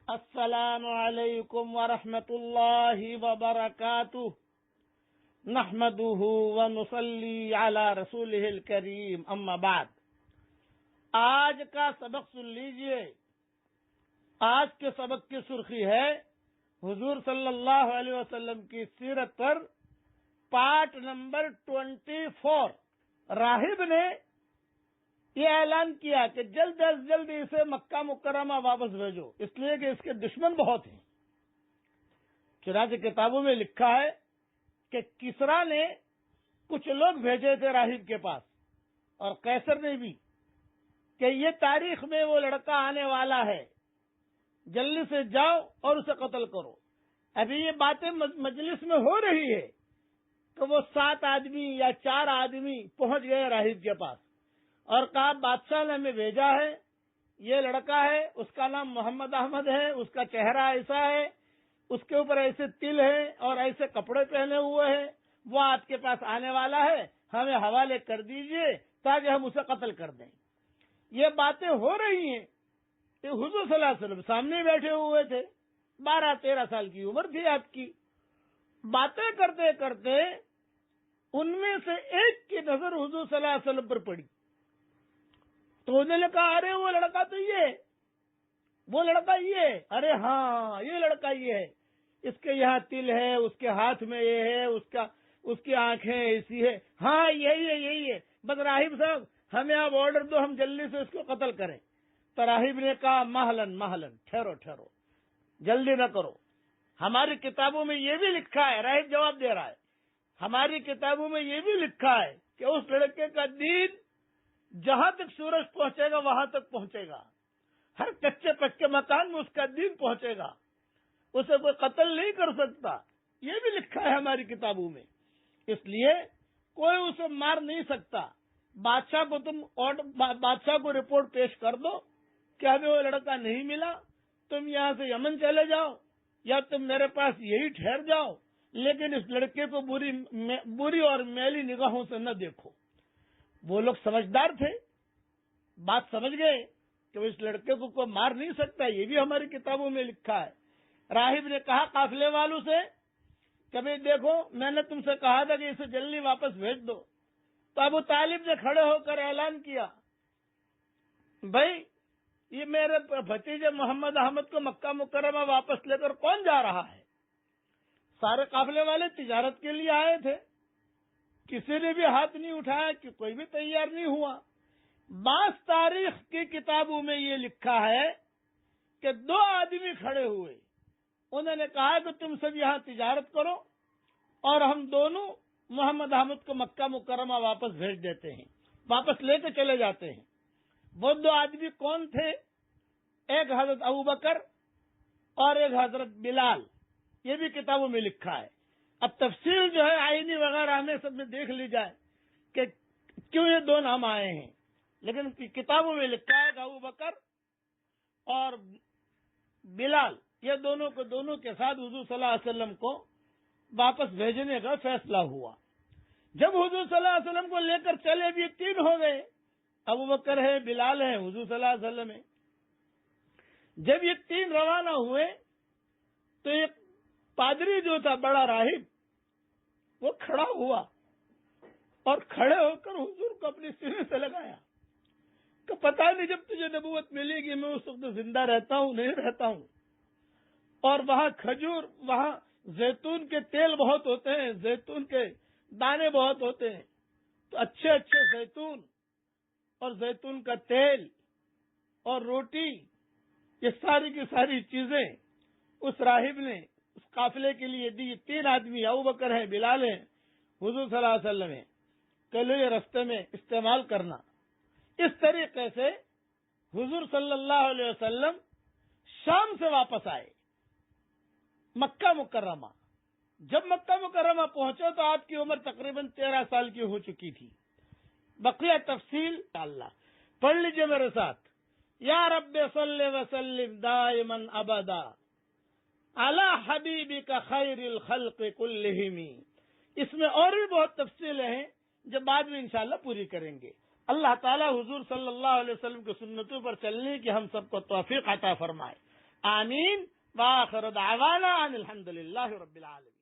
السلام علیکم ورحمۃ اللہ وبرکاتہ نحمده ونصلی علی رسولہ الکریم اما بعد۔ آج کا سبق سن لیجئے۔ آج کے سبق کی سرخی ہے حضور صلی اللہ علیہ وسلم کی سیرت پر پارٹ نمبر 24۔ راہب نے یہ اعلان کیا کہ جلد از جلد اسے مکہ مکرمہ واپس بھیجو، اس لیے کہ اس کے دشمن بہت ہیں۔ چنانچہ کتابوں میں لکھا ہے کہ کسریٰ نے کچھ لوگ بھیجے تھے راہب کے پاس، اور قیصر نے بھی، کہ یہ تاریخ میں وہ لڑکا آنے والا ہے، جلدی سے جاؤ اور اسے قتل کرو۔ ابھی یہ باتیں مجلس میں ہو رہی ہے کہ وہ 7 آدمی یا 4 آدمی پہنچ گئے راہب کے پاس اور کہا بادشاہ نے ہمیں بھیجا ہے، یہ لڑکا ہے، اس کا نام محمد احمد ہے، اس کا چہرہ ایسا ہے، اس کے اوپر ایسے تل ہیں اور ایسے کپڑے پہنے ہوئے ہیں، وہ آپ کے پاس آنے والا ہے، ہمیں حوالے کر دیجئے تاکہ ہم اسے قتل کر دیں۔ یہ باتیں ہو رہی ہیں کہ حضور صلی اللہ علیہ وسلم سامنے بیٹھے ہوئے تھے، 12-13 سال کی عمر تھی آپ کی۔ باتیں کرتے کرتے ان میں سے ایک کی نظر حضور صلی اللہ علیہ وسلم پر پڑی، تو انہوں نے کہا ارے وہ لڑکا تو یہ ہے، وہ لڑکا یہ ہے، ارے ہاں یہ لڑکا یہ ہے، اس کے یہاں تل ہے، اس کے ہاتھ میں یہ ہے، اس کی آنکھیں ایسی ہے، ہاں یہی ہے، بس راہب صاحب ہمیں آپ آرڈر دو، ہم جلدی سے اس کو قتل کریں۔ تو راہب نے کہا محلن ٹھہرو، جلدی نہ کرو، ہماری کتابوں میں یہ بھی لکھا ہے، راہب جواب دے رہا ہے، ہماری کتابوں میں یہ بھی لکھا ہے کہ اس لڑکے کا دین جہاں تک سورج پہنچے گا وہاں تک پہنچے گا، ہر کچے پکے مکان میں اس کا دین پہنچے گا، اسے کوئی قتل نہیں کر سکتا، یہ بھی لکھا ہے ہماری کتابوں میں، اس لیے کوئی اسے مار نہیں سکتا۔ بادشاہ کو رپورٹ پیش کر دو کہ ہمیں وہ لڑکا نہیں ملا، تم یہاں سے یمن چلے جاؤ یا تم میرے پاس یہی ٹھہر جاؤ، لیکن اس لڑکے کو بری اور میلی نگاہوں سے نہ دیکھو۔ وہ لوگ سمجھدار تھے، بات سمجھ گئے کہ اس لڑکے کو کوئی مار نہیں سکتا، یہ بھی ہماری کتابوں میں لکھا ہے۔ راہب نے کہا قافلے والوں سے کبھی دیکھو، میں نے تم سے کہا تھا کہ اسے جلدی واپس بھیج دو۔ تو ابو طالب نے کھڑے ہو کر اعلان کیا، بھائی یہ میرے بھتیجے محمد احمد کو مکہ مکرمہ واپس لے کر کون جا رہا ہے؟ سارے قافلے والے تجارت کے لیے آئے تھے، کسی نے بھی ہاتھ نہیں اٹھایا، کہ کوئی بھی تیار نہیں ہوا۔ بعض تاریخ کی کتابوں میں یہ لکھا ہے کہ 2 آدمی کھڑے ہوئے، انہوں نے کہا کہ تم سب یہاں تجارت کرو اور ہم دونوں محمد احمد کو مکہ مکرمہ واپس بھیج دیتے ہیں، واپس لے کے چلے جاتے ہیں۔ وہ 2 آدمی کون تھے؟ ایک حضرت ابوبکر اور ایک حضرت بلال، یہ بھی کتابوں میں لکھا ہے۔ اب تفصیل جو ہے آئینی وغیرہ ہمیں سب میں دیکھ لی جائے کہ کیوں یہ 2 نام آئے ہیں، لیکن کتابوں میں لکھا ہے کہ ابوبکر اور بلال یہ دونوں کے ساتھ حضور صلی اللہ علیہ وسلم کو واپس بھیجنے کا فیصلہ ہوا۔ جب حضور صلی اللہ علیہ وسلم کو لے کر چلے بھی 3 ہو گئے، ابوبکر ہے، بلال ہے، حضور صلی اللہ علیہ وسلم ہے۔ جب یہ 3 روانہ ہوئے تو ایک پادری جو تھا، بڑا راہب، وہ کھڑا ہوا اور کھڑے ہو کر حضور کو اپنے سینے سے لگایا کہ پتہ نہیں جب تجھے نبوت ملے گی میں اس وقت زندہ رہتا ہوں نہیں رہتا ہوں۔ اور وہاں کھجور، وہاں زیتون کے تیل بہت ہوتے ہیں، زیتون کے دانے بہت ہوتے ہیں، تو اچھے زیتون اور زیتون کا تیل اور روٹی، یہ ساری کی ساری چیزیں اس راہب نے اس قافلے کے لیے دی۔ 3 آدمی ابوبکر ہیں، بلال ہیں، حضور صلی اللہ علیہ وسلم ہیں، کہ لو یہ رستے میں استعمال کرنا۔ اس طریقے سے حضور صلی اللہ علیہ وسلم شام سے واپس آئے مکہ مکرمہ۔ جب مکہ مکرمہ پہنچے تو آپ کی عمر تقریباً 13 سال کی ہو چکی تھی۔ بقیہ تفصیل اللہ پڑھ لیجئے میرے ساتھ۔ یا رب صلی وسلم دائما ابدا علی حبیبک خیر الخلق کلہم۔ اس میں اور بھی بہت تفصیلیں ہیں جو بعد میں انشاءاللہ پوری کریں گے۔ اللہ تعالی حضور صلی اللہ علیہ وسلم کی سنتوں پر چلنے کی ہم سب کو توفیق عطا فرمائے۔ آمین. وآخر دعوانا ان الحمد للہ رب العالمین.